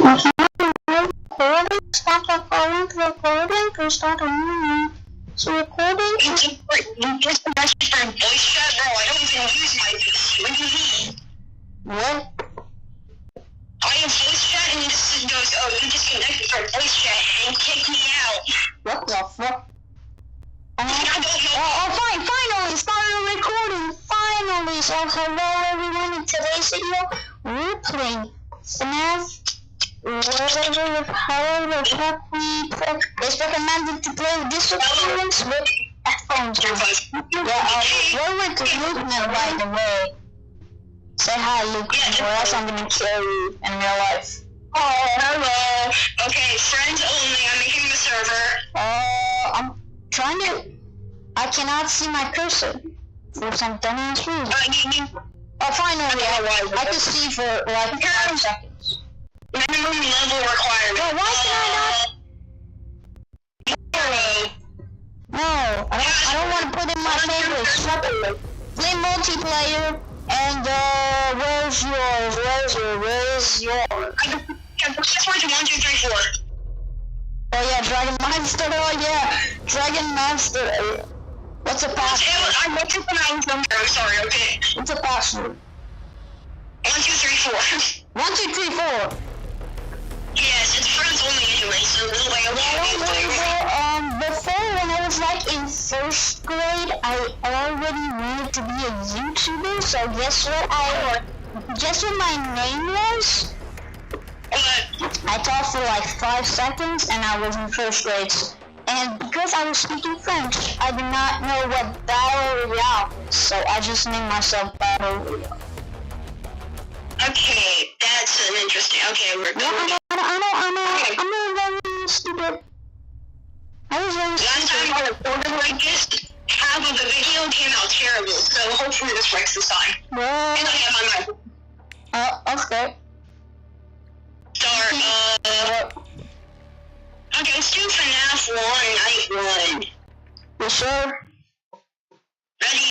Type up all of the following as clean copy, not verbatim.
Recording, stop recording, to start a new so recording. You just messaged for voice chat, bro. I don't even use my PC. What do you mean? What? I have voice chat and it just goes, oh, you just connected for voice chat and kick me out. What the fuck? I don't know. Fine, finally, started recording, finally. So hello everyone, in today's video, we're playing Fnaf. However the fuck we play. It's recommended to play with this experience with headphones on. We're with Lukeman, by the way. Say hi, Lukeman, or else I'm gonna kill you in real life. Oh, hello. Okay, friends only. I'm making a server. I'm trying to. I cannot see my cursor for some dumbass reason. Finally, I can see for like 5 seconds. Minimum level requirement. Wait, why can I not? No, I don't want to put in my favorites. Play multiplayer, and where's yours? Password 1, 2, 3, 4. Oh yeah, Dragon Monster. Oh yeah, Dragon Monster. What's a password? I looked at the mountain number. I'm sorry. Okay. What's a password? 1, 2, 3, 4. 1, 2, 3, 4. Yes, it's friends only anyway, so no way Before, when I was like in 1st grade, I already wanted to be a YouTuber, so guess what my name was? I talked for like 5 seconds, and I was in 1st grade. And because I was speaking French, I did not know what Battle Royale was, so I just named myself Battle Royale. Okay, that's an interesting. Okay, we're good. I'm very stupid. I was very Last time I recorded like this, half of the video came out terrible, so hopefully this works this time. Well, And I have my mic. okay. Start, okay, let's do Fnaf 1, Night 1. You sure? Ready?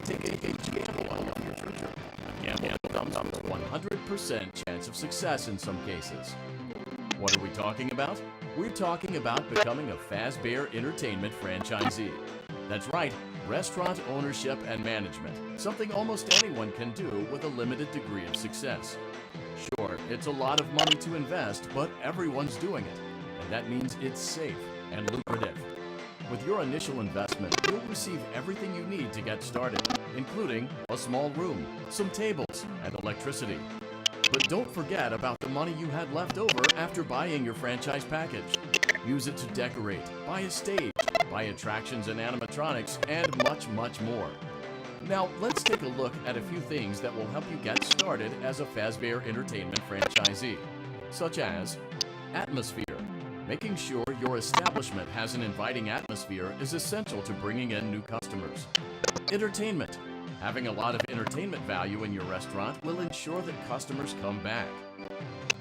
take a gamble on your future. A gamble comes with a 100% chance of success in some cases. What are we talking about? We're talking about becoming a Fazbear Entertainment franchisee. That's right, restaurant ownership and management, something almost anyone can do with a limited degree of success. Sure, it's a lot of money to invest, but everyone's doing it, and that means it's safe and lucrative. With your initial investment, you'll receive everything you need to get started, including a small room, some tables, and electricity. But don't forget about the money you had left over after buying your franchise package. Use it to decorate, buy a stage, buy attractions and animatronics, and much, much more. Now, let's take a look at a few things that will help you get started as a Fazbear Entertainment franchisee, such as atmosphere. Making sure your establishment has an inviting atmosphere is essential to bringing in new customers. Entertainment. Having a lot of entertainment value in your restaurant will ensure that customers come back.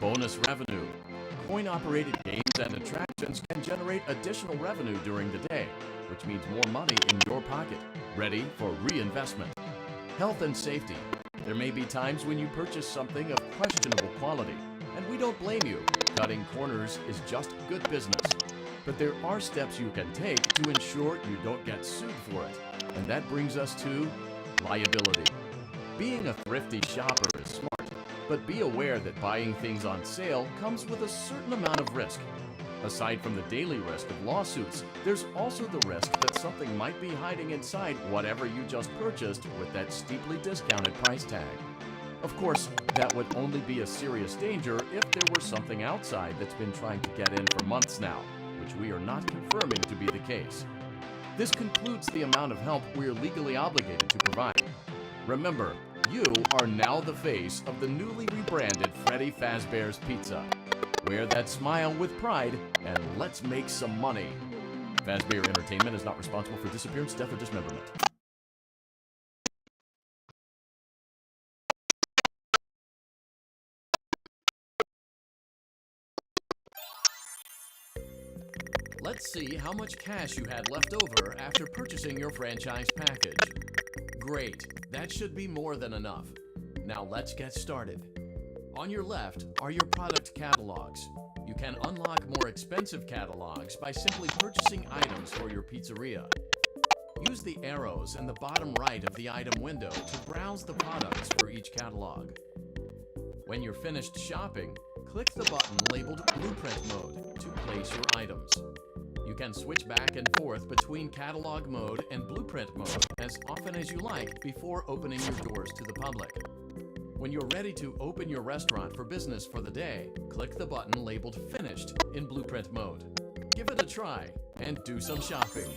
Bonus revenue. Coin-operated games and attractions can generate additional revenue during the day, which means more money in your pocket, ready for reinvestment. Health and safety. There may be times when you purchase something of questionable quality, and we don't blame you. Cutting corners is just good business. But there are steps you can take to ensure you don't get sued for it. And that brings us to liability. Being a thrifty shopper is smart, but be aware that buying things on sale comes with a certain amount of risk. Aside from the daily risk of lawsuits, there's also the risk that something might be hiding inside whatever you just purchased with that steeply discounted price tag. Of course, that would only be a serious danger if there were something outside that's been trying to get in for months now, which we are not confirming to be the case. This concludes the amount of help we're legally obligated to provide. Remember, you are now the face of the newly rebranded Freddy Fazbear's Pizza. Wear that smile with pride, and let's make some money. Fazbear Entertainment is not responsible for disappearance, death, or dismemberment. Let's see how much cash you had left over after purchasing your franchise package. Great, that should be more than enough. Now let's get started. On your left are your product catalogs. You can unlock more expensive catalogs by simply purchasing items for your pizzeria. Use the arrows in the bottom right of the item window to browse the products for each catalog. When you're finished shopping, click the button labeled Blueprint Mode to place your items. You can switch back and forth between Catalog Mode and Blueprint Mode as often as you like before opening your doors to the public. When you're ready to open your restaurant for business for the day, click the button labeled Finished in Blueprint Mode. Give it a try and do some shopping.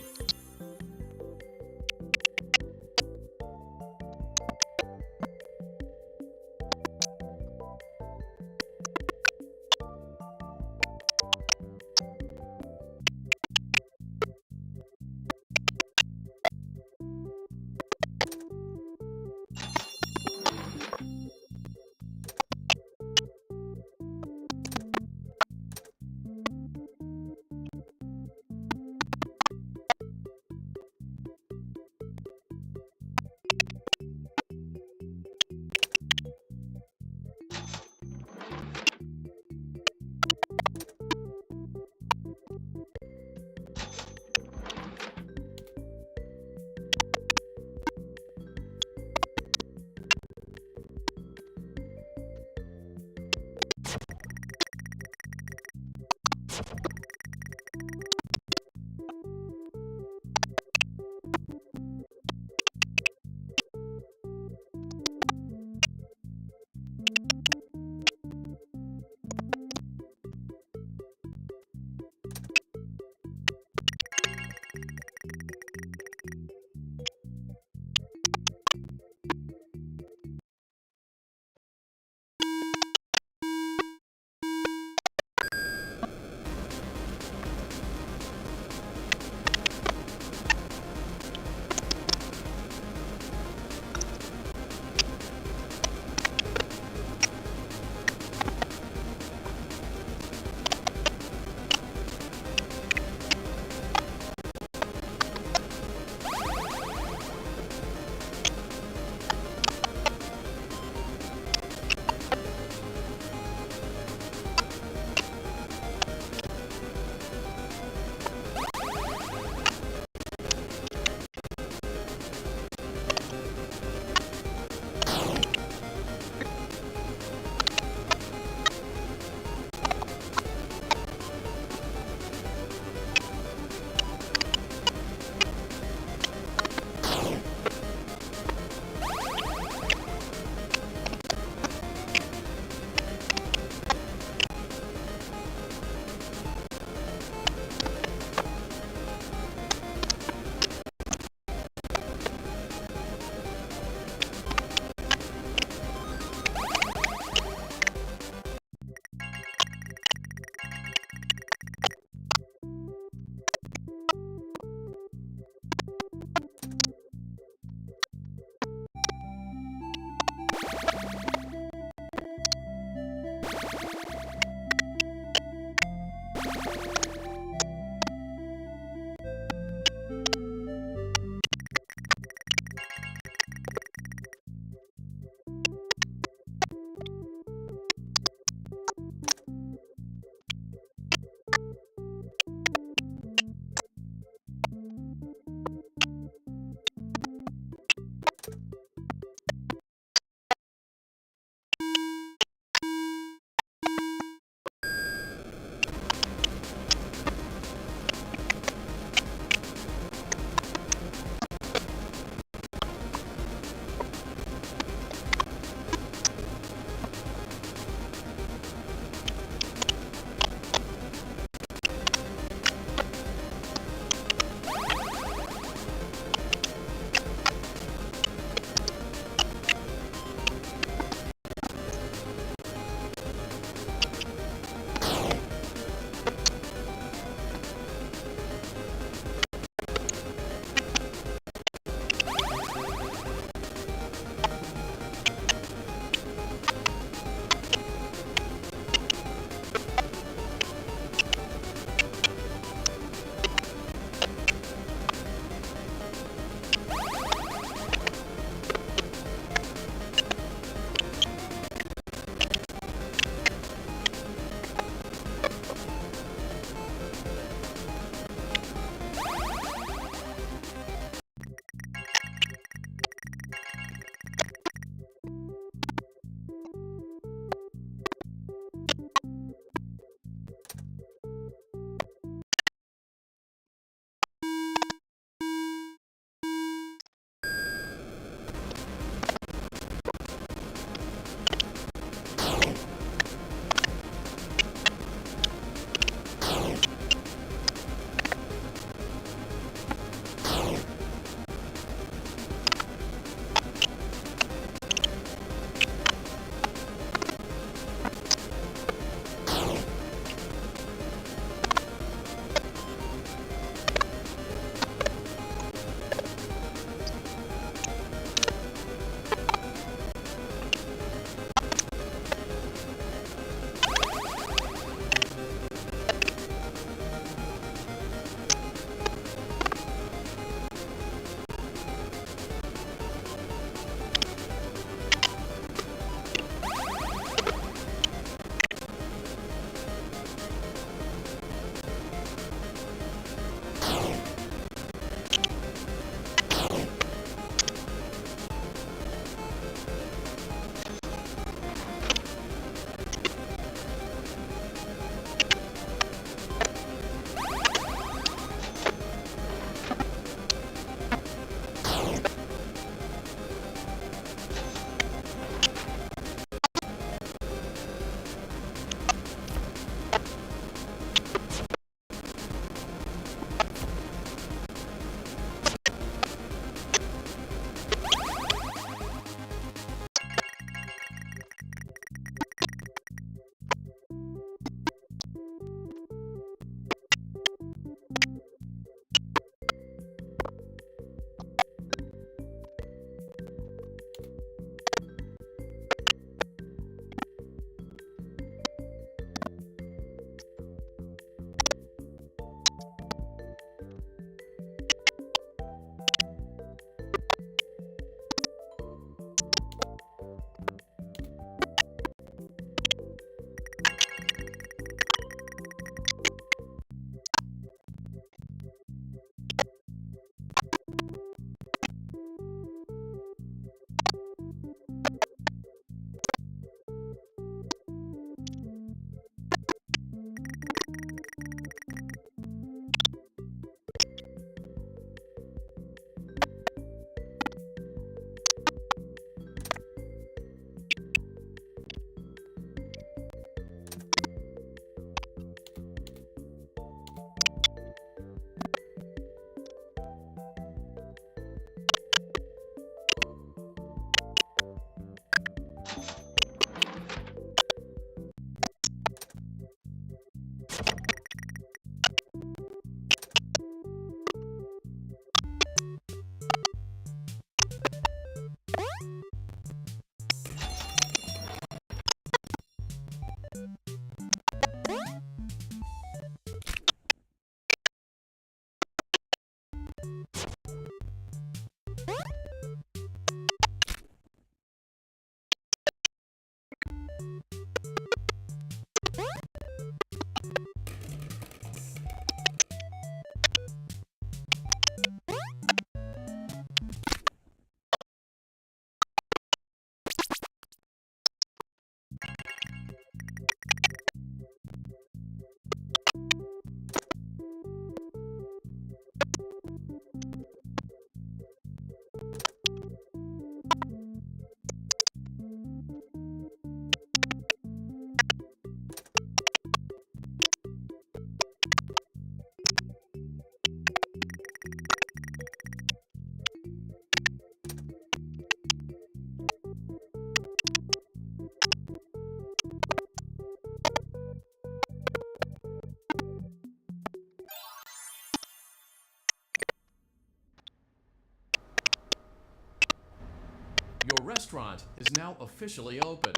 Your restaurant is now officially open.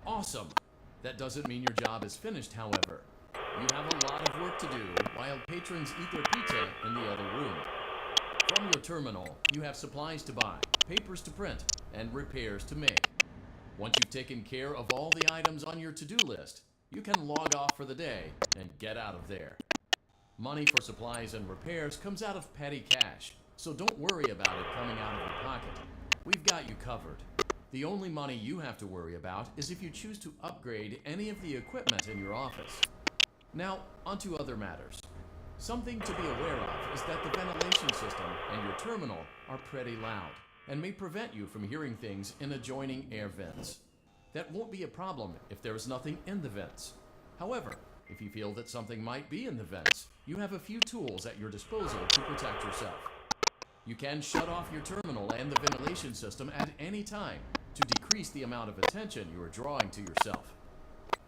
Awesome! That doesn't mean your job is finished, however. You have a lot of work to do while patrons eat their pizza in the other room. From your terminal, you have supplies to buy, papers to print, and repairs to make. Once you've taken care of all the items on your to-do list, you can log off for the day and get out of there. Money for supplies and repairs comes out of petty cash, so don't worry about it coming out of your pocket. We've got you covered. The only money you have to worry about is if you choose to upgrade any of the equipment in your office. Now, onto other matters. Something to be aware of is that the ventilation system and your terminal are pretty loud and may prevent you from hearing things in adjoining air vents. That won't be a problem if there is nothing in the vents. However, if you feel that something might be in the vents, you have a few tools at your disposal to protect yourself. You can shut off your terminal and the ventilation system at any time to decrease the amount of attention you are drawing to yourself.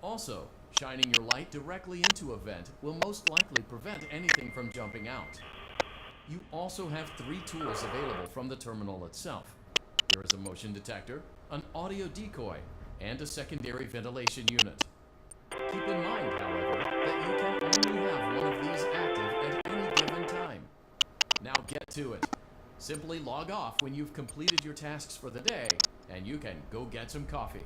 Also, shining your light directly into a vent will most likely prevent anything from jumping out. You also have 3 tools available from the terminal itself. There is a motion detector, an audio decoy, and a secondary ventilation unit. Keep in mind, however, that you can only have one of these active at any given time. Now get to it. Simply log off when you've completed your tasks for the day, and you can go get some coffee.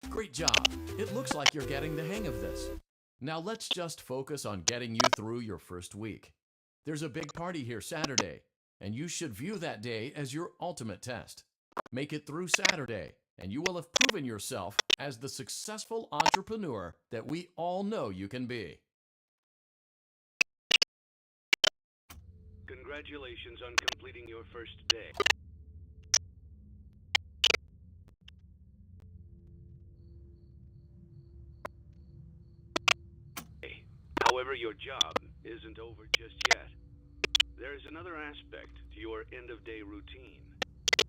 Great job. It looks like you're getting the hang of this. Now let's just focus on getting you through your first week. There's a big party here Saturday, and you should view that day as your ultimate test. Make it through Saturday, and you will have proven yourself as the successful entrepreneur that we all know you can be. Congratulations on completing your first day. However, your job isn't over just yet. There is another aspect to your end-of-day routine,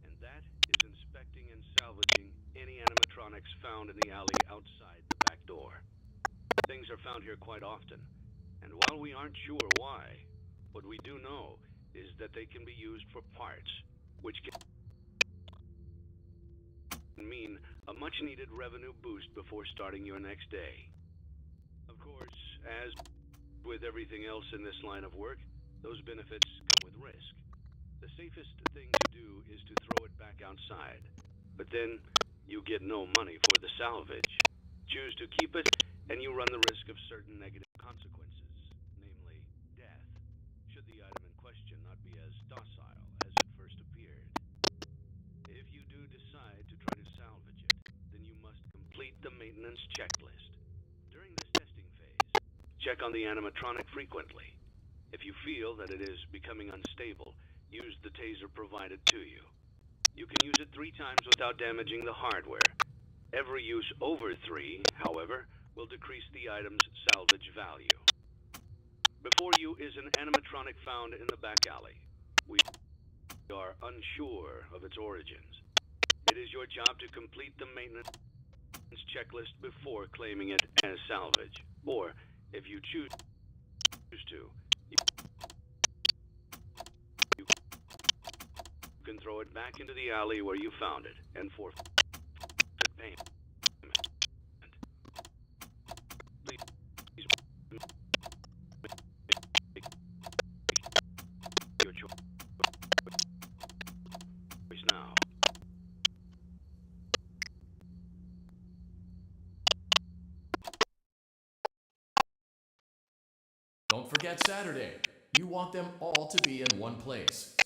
and that is inspecting and salvaging any animatronics found in the alley outside the back door. Things are found here quite often, and while we aren't sure why, what we do know is that they can be used for parts, which can mean a much-needed revenue boost before starting your next day. Of course, as with everything else in this line of work, those benefits come with risk. The safest thing to do is to throw it back outside, but then you get no money for the salvage. Choose to keep it, and you run the risk of certain negative consequences, namely death, should the item in question not be as docile as it first appeared. If you do decide to try to salvage it, then you must complete the maintenance checklist. During this testing phase, check on the animatronic frequently. If you feel that it is becoming unstable, use the taser provided to you. You can use it 3 times without damaging the hardware. Every use over 3, however, will decrease the item's salvage value. Before you is an animatronic found in the back alley. We are unsure of its origins. It is your job to complete the maintenance checklist before claiming it as salvage. Or, if you choose to, you can throw it back into the alley where you found it and forfeit payment. Please make your choice now. Don't forget Saturday. You want them all to be in one place.